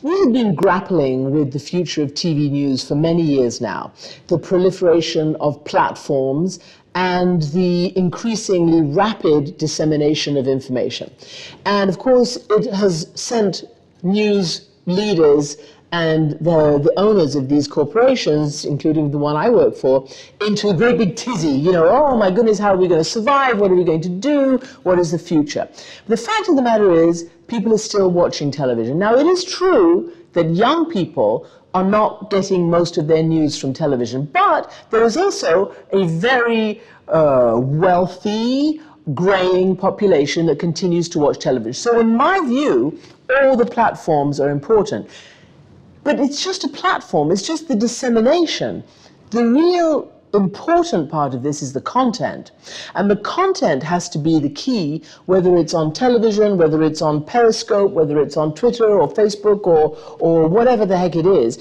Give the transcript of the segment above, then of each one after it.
We have been grappling with the future of TV news for many years now. The proliferation of platforms and the increasingly rapid dissemination of information. And of course, it has sent news leaders and the owners of these corporations, including the one I work for, into a very big tizzy. You know, oh my goodness, how are we going to survive? What are we going to do? What is the future? The fact of the matter is, people are still watching television. Now, it is true that young people are not getting most of their news from television, but there is also a very wealthy, graying population that continues to watch television. So in my view, all the platforms are important. But it's just a platform, it's just the dissemination. The real important part of this is the content. And the content has to be the key, whether it's on television, whether it's on Periscope, whether it's on Twitter or Facebook or whatever the heck it is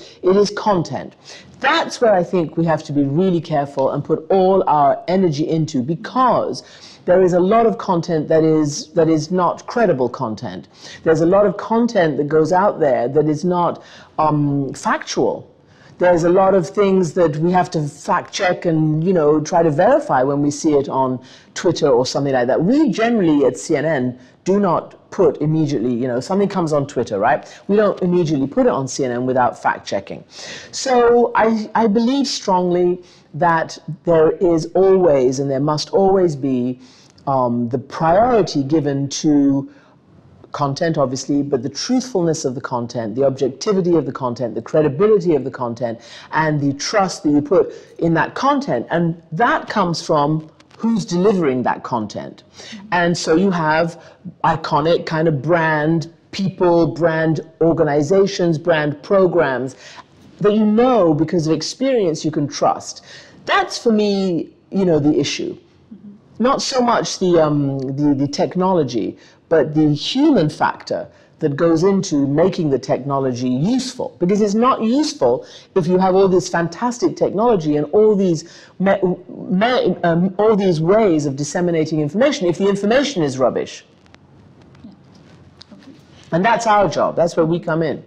content. That's where I think we have to be really careful and put all our energy into, because there is a lot of content that is not credible content. There's a lot of content that goes out there that is not factual. There's a lot of things that we have to fact check and, you know, try to verify when we see it on Twitter or something like that. We generally at CNN do not put immediately, you know, something comes on Twitter, right? We don't immediately put it on CNN without fact checking. So I believe strongly that there is always, and there must always be, the priority given to content, obviously, but the truthfulness of the content, the objectivity of the content, the credibility of the content, and the trust that you put in that content. And that comes from who's delivering that content. And so you have iconic kind of brand people, brand organizations, brand programs that you know because of experience you can trust. That's for me, you know, the issue. Not so much the technology, but the human factor that goes into making the technology useful. Because it's not useful if you have all this fantastic technology and all these ways of disseminating information, if the information is rubbish. Yeah. Okay. And that's our job. That's where we come in.